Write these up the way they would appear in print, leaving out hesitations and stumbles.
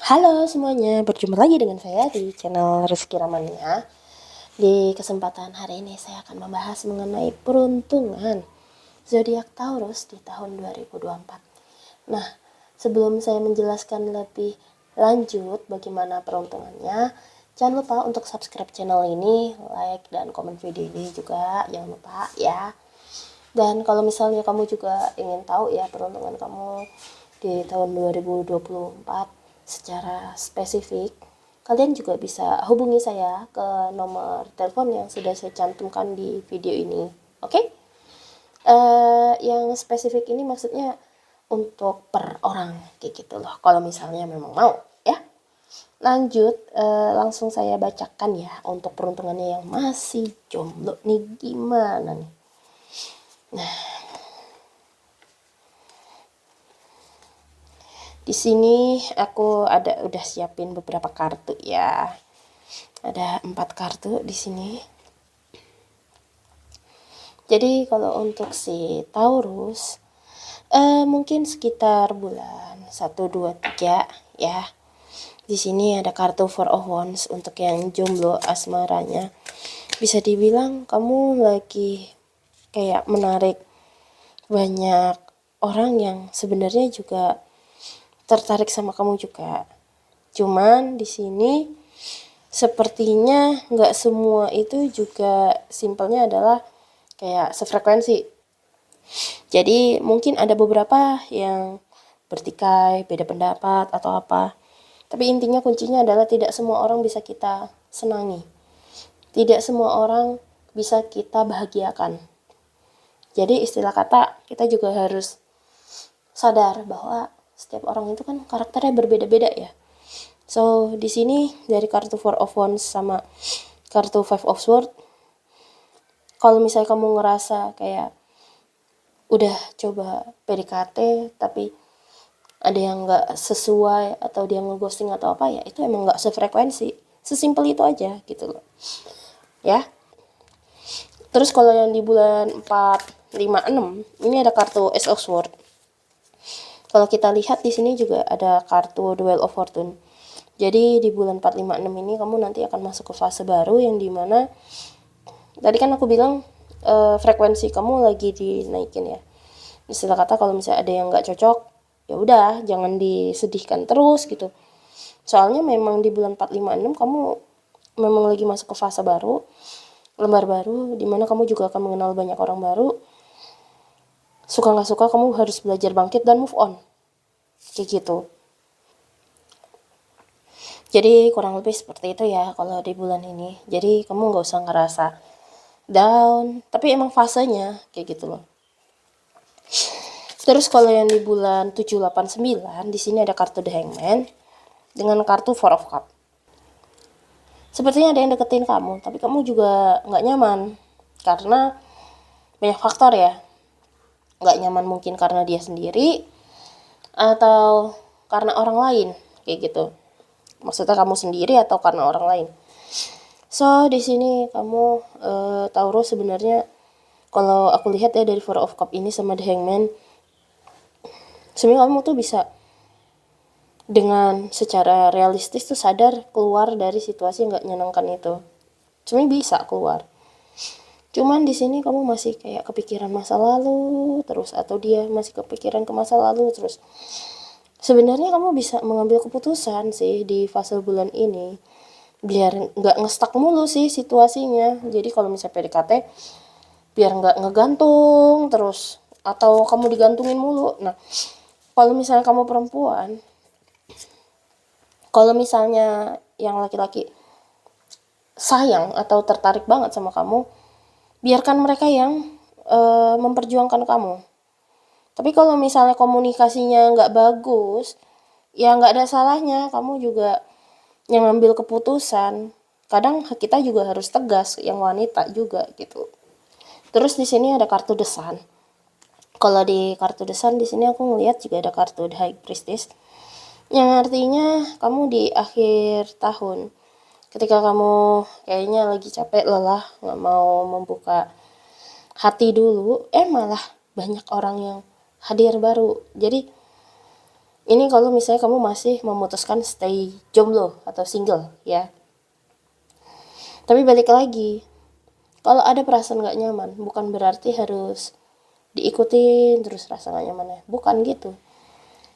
Halo semuanya, berjumpa lagi dengan saya di channel Rizky Ramania. Di kesempatan hari ini saya akan membahas mengenai peruntungan zodiak Taurus di tahun 2024. Nah, sebelum saya menjelaskan lebih lanjut bagaimana peruntungannya, jangan lupa untuk subscribe channel ini, like dan komen video ini juga, jangan lupa ya. Dan kalau misalnya kamu juga ingin tahu ya peruntungan kamu di tahun 2024 secara spesifik, kalian juga bisa hubungi saya ke nomor telepon yang sudah saya cantumkan di video ini. Oke? Yang spesifik ini maksudnya untuk per orang kayak gitu loh. Kalau misalnya memang mau ya. Lanjut, langsung saya bacakan ya untuk peruntungannya yang masih jomblo nih, gimana nih. Di sini aku udah siapin beberapa kartu ya. Ada 4 kartu di sini. Jadi kalau untuk si Taurus, mungkin sekitar bulan 1, 2, 3 ya. Di sini ada kartu Four of Wands untuk yang jomblo asmaranya. Bisa dibilang kamu lagi kayak menarik banyak orang yang sebenarnya juga tertarik sama kamu juga. Cuman di sini sepertinya nggak semua itu juga simpelnya adalah kayak sefrekuensi. Jadi mungkin ada beberapa yang bertikai, beda pendapat atau apa. Tapi intinya kuncinya adalah tidak semua orang bisa kita senangi. Tidak semua orang bisa kita bahagiakan. Jadi istilah kata kita juga harus sadar bahwa setiap orang itu kan karakternya berbeda-beda ya. So, di sini dari kartu Four of Wands sama kartu Five of Swords, kalau misalnya kamu ngerasa kayak udah coba PDKT tapi ada yang nggak sesuai atau dia ngeghosting atau apa, ya itu emang nggak sefrekuensi. Sesimpel itu aja gitu loh. Ya. Terus kalau yang di bulan 4, 5, 6, ini ada kartu Ace of Swords. Kalau kita lihat di sini juga ada kartu Duel of Fortune. Jadi di bulan 4, 5, 6 ini kamu nanti akan masuk ke fase baru yang dimana tadi kan aku bilang frekuensi kamu lagi dinaikin ya. Istilah kata kalau misalnya ada yang nggak cocok, ya udah jangan disedihkan terus gitu. Soalnya memang di bulan 4, 5, 6 kamu memang lagi masuk ke fase baru, lembar baru, dimana kamu juga akan mengenal banyak orang baru. Suka nggak suka kamu harus belajar bangkit dan move on. Kayak gitu. Jadi kurang lebih seperti itu ya kalau di bulan ini. Jadi kamu nggak usah ngerasa down, tapi emang fasenya kayak gitu loh. Terus kalau yang di bulan 7, 8, 9, di sini ada kartu The Hangman dengan kartu Four of Cups. Sepertinya ada yang deketin kamu, tapi kamu juga nggak nyaman karena banyak faktor ya. Nggak nyaman mungkin karena dia sendiri atau karena orang lain kayak gitu. Maksudnya kamu sendiri atau karena orang lain. So di sini kamu Taurus sebenarnya kalau aku lihat ya dari Four of Cups ini sama The Hangman, sebenarnya kamu tuh bisa dengan secara realistis tuh sadar keluar dari situasi yang nggak nyenangkan itu. Sebenarnya bisa keluar. Cuman di sini kamu masih kayak kepikiran masa lalu terus, atau dia masih kepikiran ke masa lalu terus. Sebenarnya kamu bisa mengambil keputusan sih di fase bulan ini biar nggak ngestak mulu sih situasinya. Jadi kalau misalnya PDKT biar nggak ngegantung terus atau kamu digantungin mulu. Nah, kalau misalnya kamu perempuan, kalau misalnya yang laki-laki sayang atau tertarik banget sama kamu, biarkan mereka yang memperjuangkan kamu. Tapi kalau misalnya komunikasinya nggak bagus, ya nggak ada salahnya kamu juga yang ngambil keputusan. Kadang kita juga harus tegas, yang wanita juga gitu. Terus di sini ada kartu The Sun. Kalau di kartu The Sun di sini aku ngelihat juga ada kartu The High Priestess, yang artinya kamu di akhir tahun ketika kamu kayaknya lagi capek, lelah, nggak mau membuka hati dulu, malah banyak orang yang hadir baru. Jadi Ini kalau misalnya kamu masih memutuskan stay jomblo atau single ya. Tapi balik lagi, kalau ada perasaan gak nyaman, bukan berarti harus diikutin terus rasa gak nyamannya. Bukan gitu.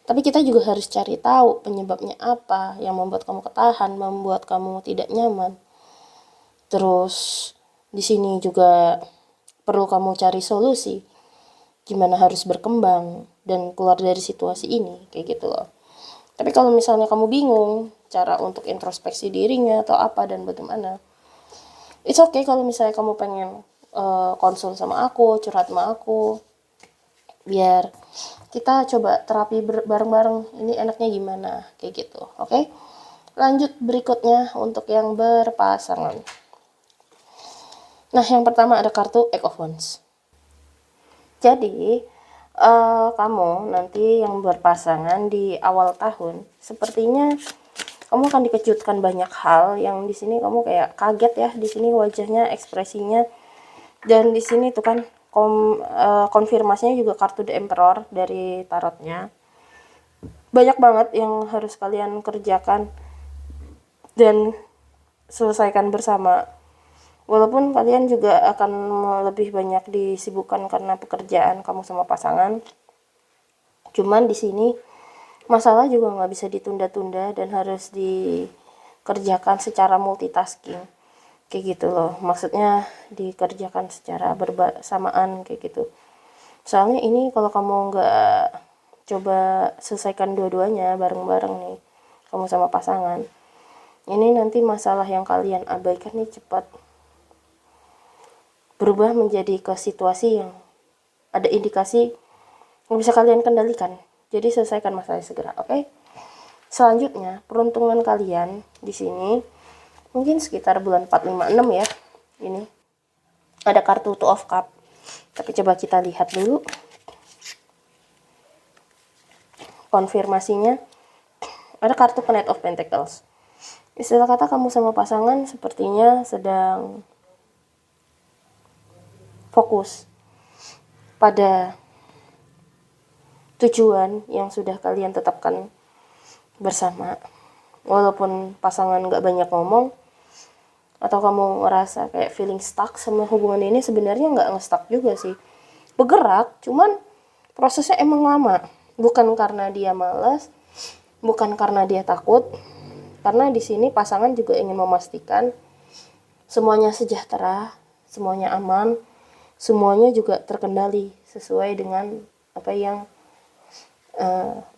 Tapi kita juga harus cari tahu penyebabnya apa yang membuat kamu ketahan, membuat kamu tidak nyaman. Terus di sini juga perlu kamu cari solusi. Gimana harus berkembang dan keluar dari situasi ini, kayak gitu loh. Tapi kalau misalnya kamu bingung cara untuk introspeksi dirinya atau apa dan bagaimana, it's okay kalau misalnya kamu pengen konsul sama aku, curhat sama aku, biar kita coba terapi bareng-bareng, ini enaknya gimana, kayak gitu. Oke, lanjut berikutnya untuk yang berpasangan. Nah, yang pertama ada kartu Eight of Wands. Jadi kamu nanti yang berpasangan di awal tahun, sepertinya kamu akan dikejutkan banyak hal yang di sini kamu kayak kaget ya, di sini wajahnya, ekspresinya. Dan di sini tuh kan konfirmasinya juga kartu The Emperor dari tarotnya. Banyak banget yang harus kalian kerjakan dan selesaikan bersama. Walaupun kalian juga akan lebih banyak disibukkan karena pekerjaan kamu sama pasangan. Cuman di sini masalah juga nggak bisa ditunda-tunda dan harus dikerjakan secara multitasking. Kayak gitu loh. Maksudnya dikerjakan secara bersamaan kayak gitu. Soalnya ini kalau kamu nggak coba selesaikan dua-duanya bareng-bareng nih, kamu sama pasangan, ini nanti masalah yang kalian abaikan nih cepat berubah menjadi ke situasi yang ada indikasi yang bisa kalian kendalikan. Jadi selesaikan masalahnya segera, oke? Selanjutnya, peruntungan kalian di sini mungkin sekitar bulan 4, 5, 6 ya. Ini ada kartu Two of Cup. Tapi coba kita lihat dulu konfirmasinya. Ada kartu Knight of Pentacles. Istilah kata kamu sama pasangan sepertinya sedang fokus pada tujuan yang sudah kalian tetapkan bersama. Walaupun pasangan gak banyak ngomong, atau kamu ngerasa kayak feeling stuck sama hubungan ini, sebenarnya gak nge-stuck juga sih. Bergerak, cuman prosesnya emang lama. Bukan karena dia malas, bukan karena dia takut, karena di sini pasangan juga ingin memastikan semuanya sejahtera, semuanya aman, semuanya juga terkendali sesuai dengan apa yang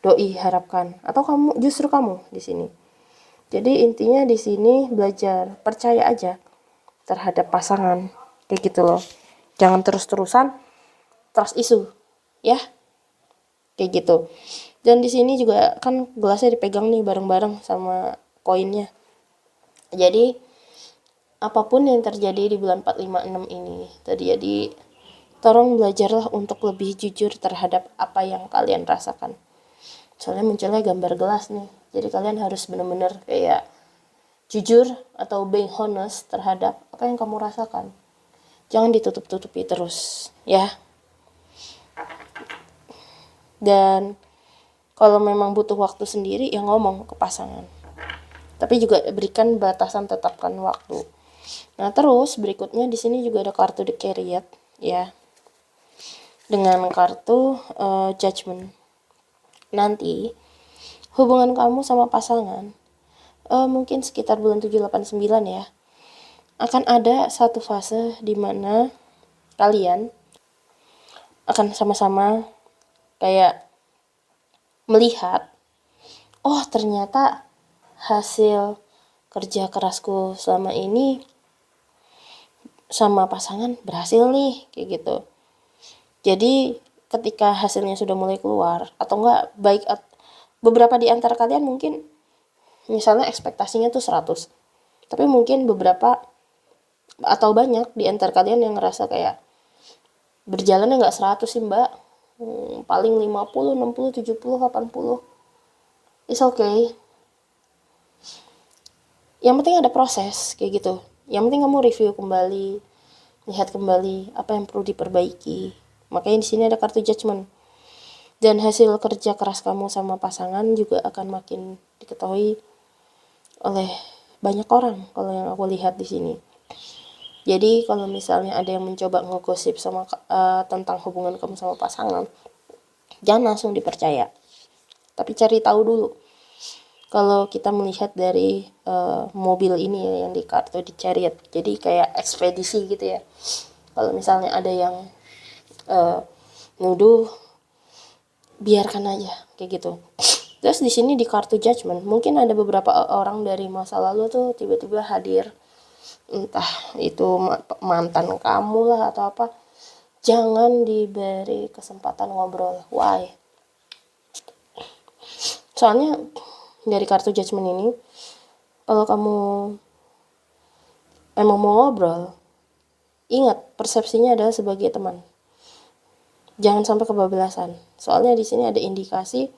doi harapkan, atau justru kamu di sini. Jadi intinya di sini belajar percaya aja terhadap pasangan, kayak gitu loh. Jangan terus-terusan trust issue, ya, kayak gitu. Dan di sini juga kan gelasnya dipegang nih bareng-bareng sama koinnya. Jadi apapun yang terjadi di bulan 4, 5, 6 ini terjadi, tolong belajarlah untuk lebih jujur terhadap apa yang kalian rasakan. Soalnya munculnya gambar gelas nih, jadi kalian harus benar-benar kayak jujur atau being honest terhadap apa yang kamu rasakan. Jangan ditutup-tutupi terus, ya. Dan kalau memang butuh waktu sendiri, ya ngomong ke pasangan. Tapi juga berikan batasan, tetapkan waktu. Nah, terus berikutnya di sini juga ada kartu The Chariot, ya. Dengan kartu Judgment. Nanti hubungan kamu sama pasangan mungkin sekitar bulan 7, 8, 9 ya, akan ada satu fase di mana kalian akan sama-sama kayak melihat, oh ternyata hasil kerja kerasku selama ini sama pasangan berhasil nih, kayak gitu. Jadi ketika hasilnya sudah mulai keluar, atau enggak baik, beberapa di antara kalian mungkin misalnya ekspektasinya tuh 100, tapi mungkin beberapa atau banyak di antara kalian yang ngerasa kayak berjalannya nggak 100 sih mbak, paling 50, 60, 70, 80. It's okay. Yang penting ada proses, kayak gitu. Yang penting kamu review kembali, lihat kembali apa yang perlu diperbaiki. Makanya di sini ada kartu Judgment. Dan hasil kerja keras kamu sama pasangan juga akan makin diketahui oleh banyak orang kalau yang aku lihat di sini. Jadi kalau misalnya ada yang mencoba ngegosip sama tentang hubungan kamu sama pasangan, jangan langsung dipercaya. Tapi cari tahu dulu. Kalau kita melihat dari mobil ini ya, yang di kartu di chariot, jadi kayak ekspedisi gitu ya. Kalau misalnya ada yang nuduh, biarkan aja kayak gitu. Terus di sini di kartu judgment, mungkin ada beberapa orang dari masa lalu tuh tiba-tiba hadir, entah itu mantan kamu lah atau apa. Jangan diberi kesempatan ngobrol. Why? Soalnya dari kartu judgment ini, kalau kamu emang mau ngobrol, ingat persepsinya adalah sebagai teman. Jangan sampai kebablasan. Soalnya di sini ada indikasi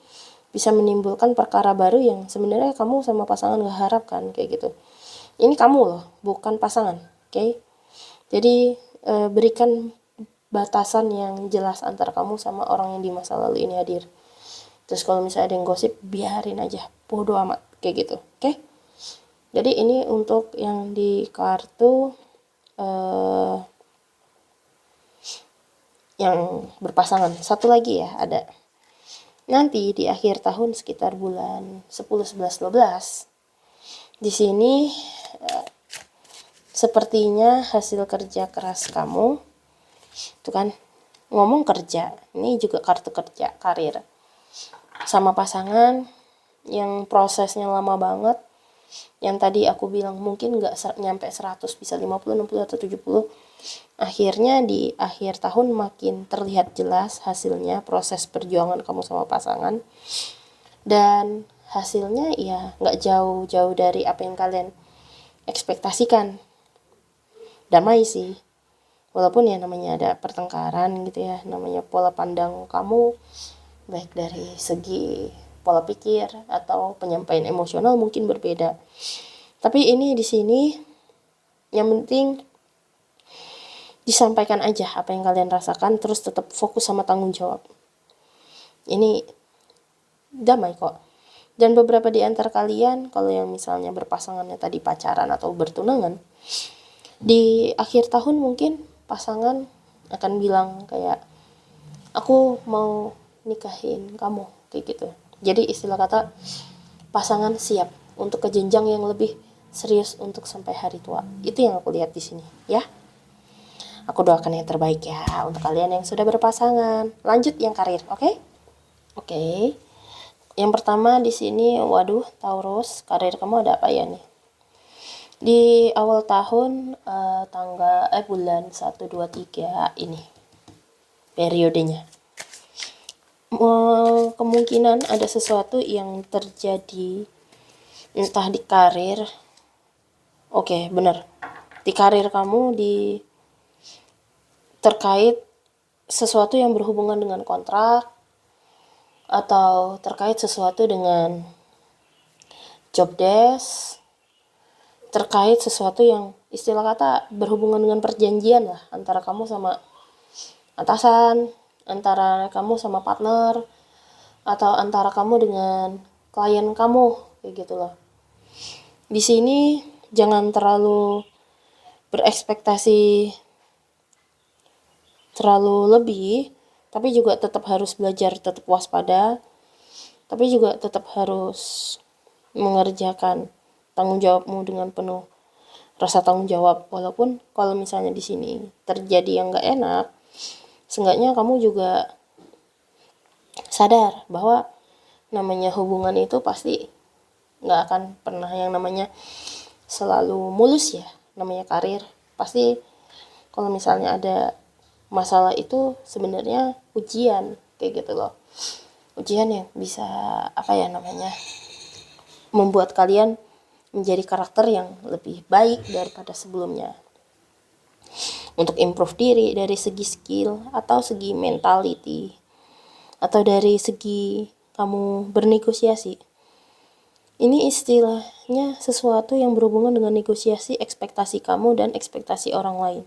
bisa menimbulkan perkara baru yang sebenarnya kamu sama pasangan gak harapkan kayak gitu. Ini kamu loh, bukan pasangan, oke? Jadi berikan batasan yang jelas antara kamu sama orang yang di masa lalu ini hadir. Terus kalau misalnya ada yang gosip, biarin aja, bodo amat kayak gitu, oke? Jadi ini untuk yang di kartu yang berpasangan. Satu lagi ya, ada nanti di akhir tahun sekitar bulan 10, 11, 12. Di sini sepertinya hasil kerja keras kamu itu kan, ngomong kerja, ini juga kartu kerja, karir sama pasangan yang prosesnya lama banget, yang tadi aku bilang mungkin nggak nyampe 100, bisa 50, 60 atau 70. Akhirnya di akhir tahun makin terlihat jelas hasilnya, proses perjuangan kamu sama pasangan, dan hasilnya ya nggak jauh-jauh dari apa yang kalian ekspektasikan. Damai sih, walaupun ya namanya ada pertengkaran gitu ya, namanya pola pandang kamu baik dari segi pola pikir atau penyampaian emosional mungkin berbeda. Tapi ini di sini yang penting disampaikan aja apa yang kalian rasakan, terus tetap fokus sama tanggung jawab. Ini damai kok. Dan beberapa di antara kalian, kalau yang misalnya berpasangannya tadi pacaran atau bertunangan, di akhir tahun mungkin pasangan akan bilang kayak, aku mau nikahin kamu, kayak gitu. Jadi istilah kata pasangan siap untuk ke jenjang yang lebih serius untuk sampai hari tua. Itu yang aku lihat di sini, ya. Aku doakan yang terbaik ya untuk kalian yang sudah berpasangan. Lanjut yang karir, oke? Oke. Yang pertama di sini, waduh, Taurus, karir kamu ada apa ya nih? Di awal tahun bulan 1 2 3 ini periodenya. Kemungkinan ada sesuatu yang terjadi entah di karir. Oke, bener. Di karir kamu terkait sesuatu yang berhubungan dengan kontrak, atau terkait sesuatu dengan job desk, terkait sesuatu yang istilah kata berhubungan dengan perjanjian lah, antara kamu sama atasan, antara kamu sama partner, atau antara kamu dengan klien kamu, kayak gitu loh. Di sini jangan terlalu berekspektasi terlalu lebih, tapi juga tetap harus belajar, tetap waspada, tapi juga tetap harus mengerjakan tanggung jawabmu dengan penuh rasa tanggung jawab. Walaupun kalau misalnya di sini terjadi yang gak enak, seenggaknya kamu juga sadar bahwa namanya hubungan itu pasti gak akan pernah yang namanya selalu mulus ya. Namanya karir, pasti kalau misalnya ada masalah itu sebenarnya ujian, kayak gitu loh. Ujian yang bisa membuat kalian menjadi karakter yang lebih baik daripada sebelumnya, untuk improve diri dari segi skill atau segi mentality, atau dari segi kamu bernegosiasi. Ini istilahnya sesuatu yang berhubungan dengan negosiasi ekspektasi kamu dan ekspektasi orang lain.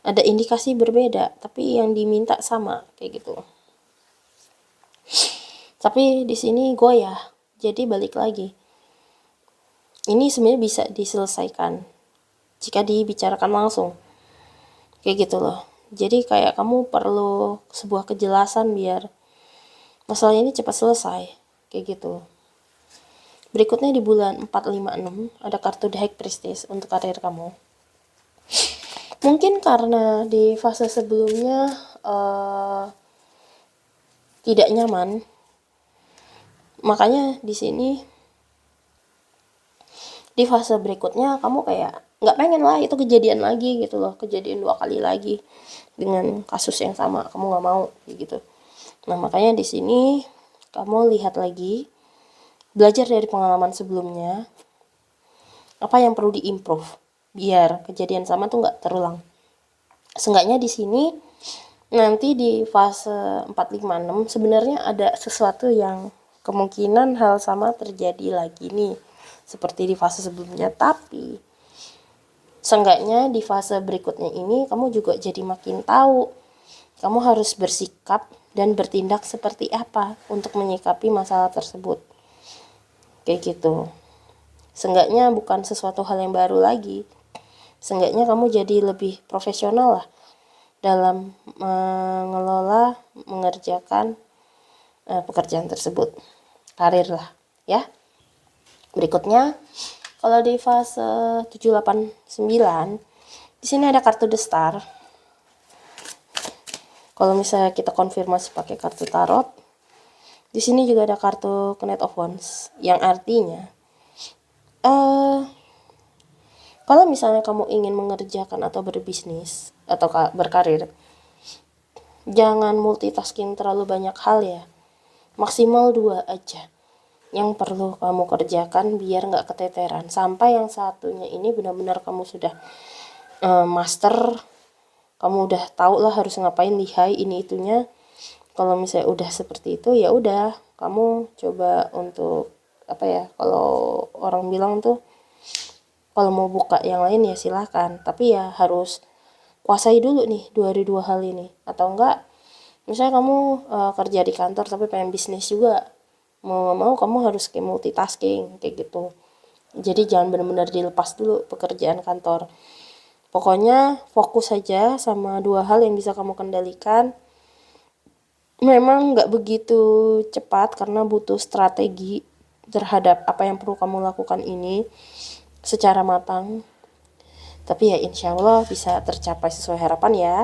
Ada indikasi berbeda, tapi yang diminta sama, kayak gitu. Tapi di sini goyah, jadi balik lagi. Ini sebenarnya bisa diselesaikan jika dibicarakan langsung, kayak gitu loh. Jadi kayak kamu perlu sebuah kejelasan biar masalah ini cepat selesai, kayak gitu. Berikutnya di bulan 4, 5, 6 ada kartu The High Priestess untuk karir kamu. Mungkin karena di fase sebelumnya tidak nyaman, makanya di sini di fase berikutnya kamu kayak nggak pengen lah itu kejadian lagi gitu loh, kejadian 2 kali lagi dengan kasus yang sama, kamu nggak mau gitu. Nah makanya di sini kamu lihat lagi, belajar dari pengalaman sebelumnya, apa yang perlu diimprove biar kejadian sama tuh nggak terulang. Seenggaknya di sini nanti di fase 4, 5, 6 sebenarnya ada sesuatu yang kemungkinan hal sama terjadi lagi nih seperti di fase sebelumnya, tapi seenggaknya di fase berikutnya ini kamu juga jadi makin tahu kamu harus bersikap dan bertindak seperti apa untuk menyikapi masalah tersebut, kayak gitu. Seenggaknya bukan sesuatu hal yang baru lagi, seenggaknya kamu jadi lebih profesional lah dalam mengelola, mengerjakan pekerjaan tersebut, karir lah ya. Berikutnya kalau di fase 7, 8, 9 di sini ada kartu The Star. Kalau misalnya kita konfirmasi pakai kartu tarot, di sini juga ada kartu Knight of Wands yang artinya kalau misalnya kamu ingin mengerjakan atau berbisnis atau berkarir, jangan multitasking terlalu banyak hal ya. Maksimal 2 aja yang perlu kamu kerjakan biar nggak keteteran. Sampai yang satunya ini benar-benar kamu sudah master, kamu udah tahu lah harus ngapain, lihai ini itunya. Kalau misalnya udah seperti itu ya udah, kamu coba untuk apa ya, kalau orang bilang tuh kalau mau buka yang lain ya silahkan, tapi ya harus kuasai dulu nih dua hal ini. Atau enggak misalnya kamu kerja di kantor tapi pengen bisnis juga, mau nggak mau kamu harus kayak multitasking kayak gitu. Jadi jangan benar-benar dilepas dulu pekerjaan kantor, pokoknya fokus saja sama 2 hal yang bisa kamu kendalikan. Memang nggak begitu cepat karena butuh strategi terhadap apa yang perlu kamu lakukan ini secara matang, tapi ya insya Allah bisa tercapai sesuai harapan ya.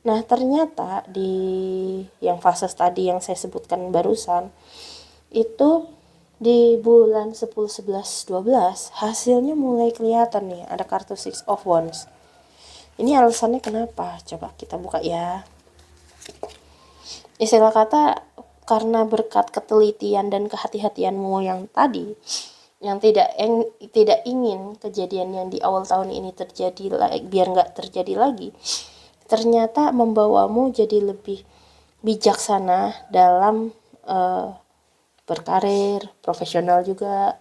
Nah ternyata di yang fase tadi yang saya sebutkan barusan itu di bulan 10, 11, 12 hasilnya mulai kelihatan nih, ada kartu Six of Wands. Ini alasannya kenapa, coba kita buka ya. Istilah kata karena berkat ketelitian dan kehati-hatianmu yang tadi, yang tidak ingin kejadian yang di awal tahun ini terjadi biar nggak terjadi lagi, ternyata membawamu jadi lebih bijaksana dalam berkarir, profesional juga,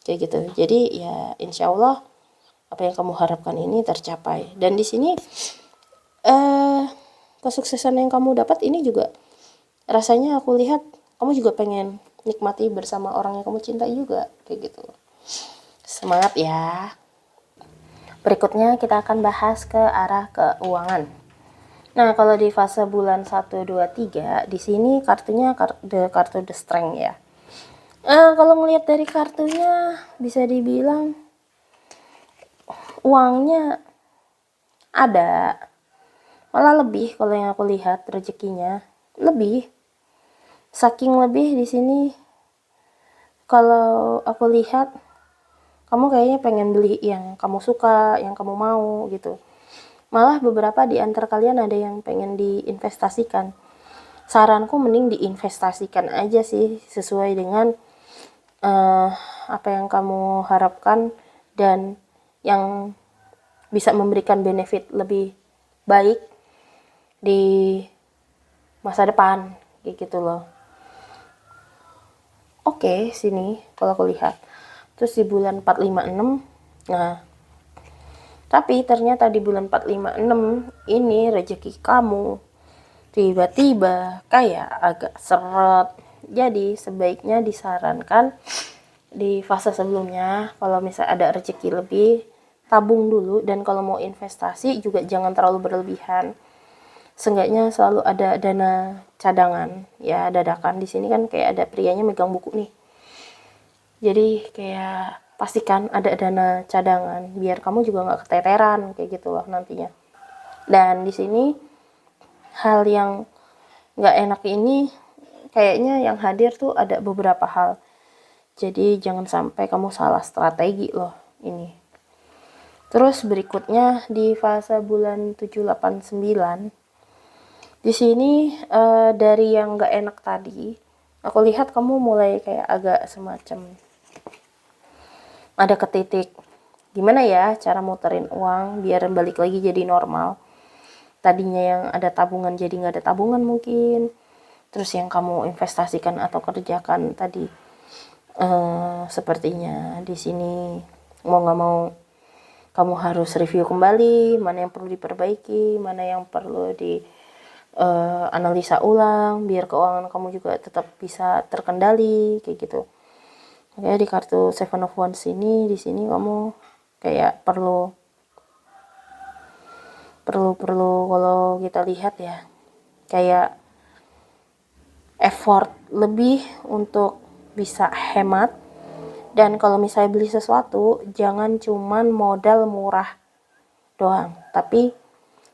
kayak gitu. Jadi ya insya Allah apa yang kamu harapkan ini tercapai. Dan di sini kesuksesan yang kamu dapat ini juga rasanya aku lihat kamu juga pengen nikmati bersama orang yang kamu cintai juga, kayak gitu. Semangat ya. Berikutnya kita akan bahas ke arah keuangan. Nah, kalau di fase bulan 1, 2, 3 di sini kartunya kartu The Strength ya. Kalau ngelihat dari kartunya bisa dibilang uangnya ada, malah lebih. Kalau yang aku lihat rezekinya lebih, saking lebih di sini. Kalau aku lihat kamu kayaknya pengen beli yang kamu suka, yang kamu mau gitu. Malah beberapa di antara kalian ada yang pengen diinvestasikan. Saranku mending diinvestasikan aja sih, sesuai dengan apa yang kamu harapkan dan yang bisa memberikan benefit lebih baik di masa depan, kayak gitu loh. Oke, sini kalau aku lihat. Terus di bulan 4, 5, 6, nah tapi ternyata di bulan 4, 5, 6 ini rezeki kamu tiba-tiba kayak agak seret. Jadi sebaiknya disarankan di fase sebelumnya kalau misalnya ada rezeki lebih, tabung dulu, dan kalau mau investasi juga jangan terlalu berlebihan. Seenggaknya selalu ada dana cadangan ya, dadakan. Di sini kan kayak ada prianya megang buku nih. Jadi kayak pastikan ada dana cadangan biar kamu juga nggak keteteran kayak gitu loh nantinya. Dan di sini hal yang nggak enak ini kayaknya yang hadir tuh ada beberapa hal. Jadi jangan sampai kamu salah strategi loh ini. Terus berikutnya di fase bulan 7, 8, 9. Di sini dari yang nggak enak tadi, aku lihat kamu mulai kayak agak semacam ada ke titik gimana ya cara muterin uang biar balik lagi jadi normal. Tadinya yang ada tabungan jadi nggak ada tabungan mungkin. Terus yang kamu investasikan atau kerjakan tadi sepertinya di sini mau nggak mau kamu harus review kembali mana yang perlu diperbaiki, mana yang perlu di analisa ulang biar keuangan kamu juga tetap bisa terkendali kayak gitu. Makanya di kartu Seven of Wands ini di sini kamu kayak perlu kalau kita lihat ya kayak effort lebih untuk bisa hemat. Dan kalau misalnya beli sesuatu jangan cuman modal murah doang, tapi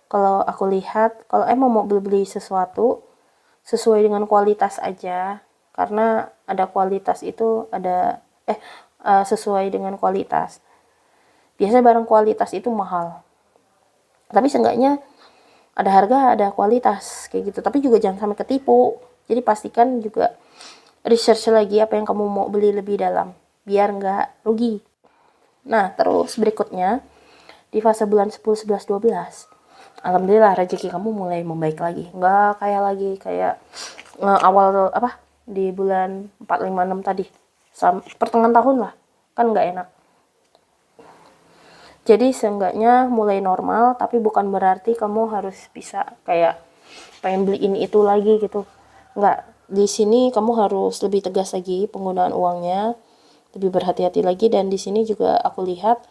kalau aku lihat kalau emang mau beli sesuatu sesuai dengan kualitas aja, karena ada kualitas itu ada sesuai dengan kualitas. Biasanya barang kualitas itu mahal, tapi seenggaknya ada harga ada kualitas kayak gitu. Tapi juga jangan sampai ketipu, jadi pastikan juga research lagi apa yang kamu mau beli lebih dalam biar nggak rugi. Nah terus berikutnya di fase bulan 10, 11, 12, alhamdulillah rezeki kamu mulai membaik lagi, nggak kayak lagi kayak awal apa di bulan 4, 5, 6 tadi pertengahan tahun lah, kan nggak enak. Jadi seenggaknya mulai normal, tapi bukan berarti kamu harus bisa kayak pengen beli ini itu lagi gitu. Nggak, di sini kamu harus lebih tegas lagi penggunaan uangnya, lebih berhati-hati lagi. Dan di sini juga aku lihat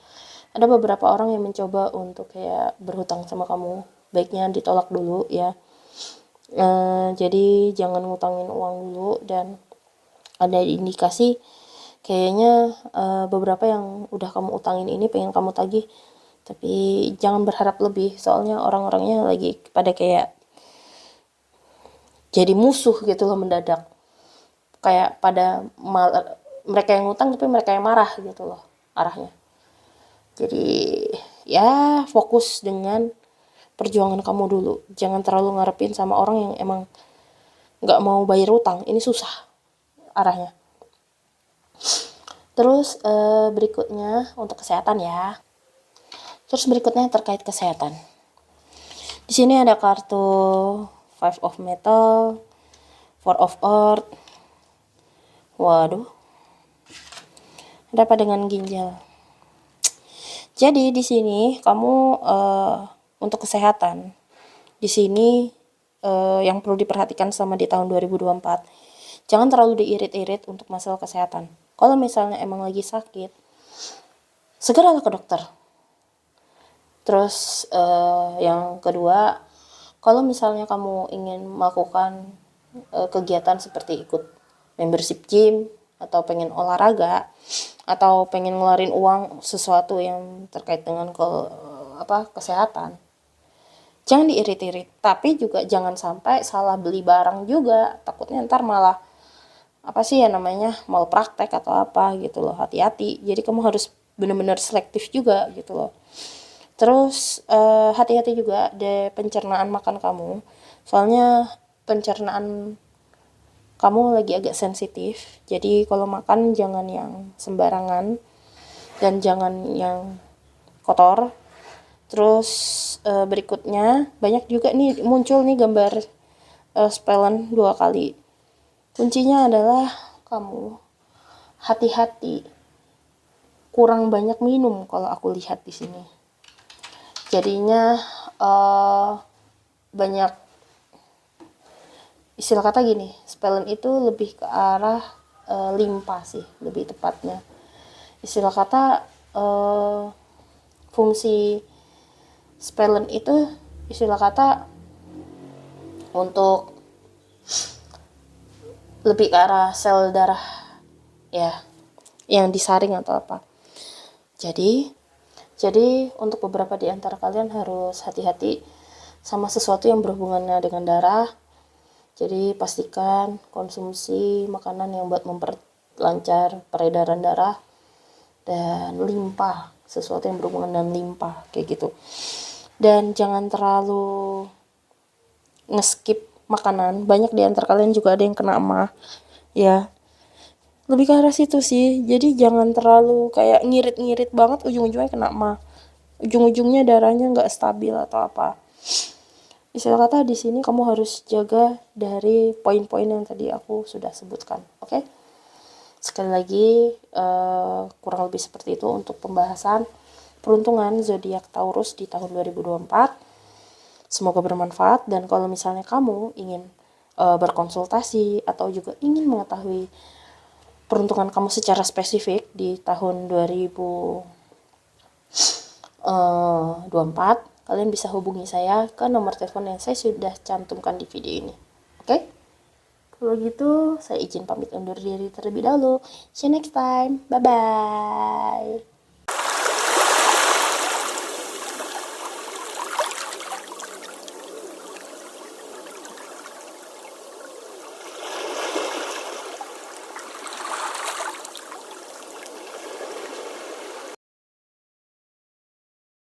ada beberapa orang yang mencoba untuk kayak berhutang sama kamu, baiknya ditolak dulu ya. Jadi jangan ngutangin uang dulu. Dan ada indikasi kayaknya beberapa yang udah kamu utangin ini pengen kamu tagih, tapi jangan berharap lebih, soalnya orang-orangnya lagi pada kayak jadi musuh gitu loh mendadak, kayak pada mereka yang ngutang tapi mereka yang marah gitu loh arahnya. Jadi ya fokus dengan perjuangan kamu dulu, jangan terlalu ngarepin sama orang yang emang nggak mau bayar utang, ini susah arahnya. Terus berikutnya untuk kesehatan ya. Terus berikutnya terkait kesehatan. Di sini ada kartu Five of Metal, Four of Earth. Waduh. Ada apa dengan ginjal? Jadi di sini kamu untuk kesehatan. Di sini yang perlu diperhatikan sama di tahun 2024. Jangan terlalu diirit-irit untuk masalah kesehatan. Kalau misalnya emang lagi sakit, segeralah ke dokter. Terus yang kedua, kalau misalnya kamu ingin melakukan kegiatan seperti ikut membership gym atau pengen olahraga atau pengen ngeluarin uang sesuatu yang terkait dengan kesehatan, jangan diirit-irit. Tapi juga jangan sampai salah beli barang juga, takutnya ntar malah mal praktek atau apa gitu loh. Hati-hati, jadi kamu harus benar-benar selektif juga gitu loh. Terus hati-hati juga di pencernaan makan kamu, soalnya pencernaan kamu lagi agak sensitif. Jadi kalau makan jangan yang sembarangan dan jangan yang kotor. Terus berikutnya banyak juga nih muncul nih gambar spellen 2 kali. Kuncinya adalah kamu hati-hati, kurang banyak minum kalau aku lihat di sini. Jadinya banyak istilah kata gini, spellen itu lebih ke arah limpa sih lebih tepatnya. Istilah kata fungsi spellen itu istilah kata untuk lebih ke arah sel darah ya yang disaring atau apa. Jadi untuk beberapa di antara kalian harus hati-hati sama sesuatu yang berhubungannya dengan darah. Jadi pastikan konsumsi makanan yang buat memperlancar peredaran darah dan limpa, sesuatu yang berhubungan dengan limpa kayak gitu. Dan jangan terlalu ngeskip makanan. Banyak di antara kalian juga ada yang kena emah ya, lebih ke arah situ sih. Jadi jangan terlalu kayak ngirit-ngirit banget ujung-ujungnya kena emah, ujung-ujungnya darahnya nggak stabil atau apa. Istilah kata di sini kamu harus jaga dari poin-poin yang tadi aku sudah sebutkan, oke? Sekali lagi kurang lebih seperti itu untuk pembahasan peruntungan zodiak Taurus di tahun 2024. Semoga bermanfaat, dan kalau misalnya kamu ingin berkonsultasi atau juga ingin mengetahui peruntungan kamu secara spesifik di tahun 2024, kalian bisa hubungi saya ke nomor telepon yang saya sudah cantumkan di video ini. Oke? Kalau gitu, saya izin pamit undur diri terlebih dahulu. See you next time. Bye-bye.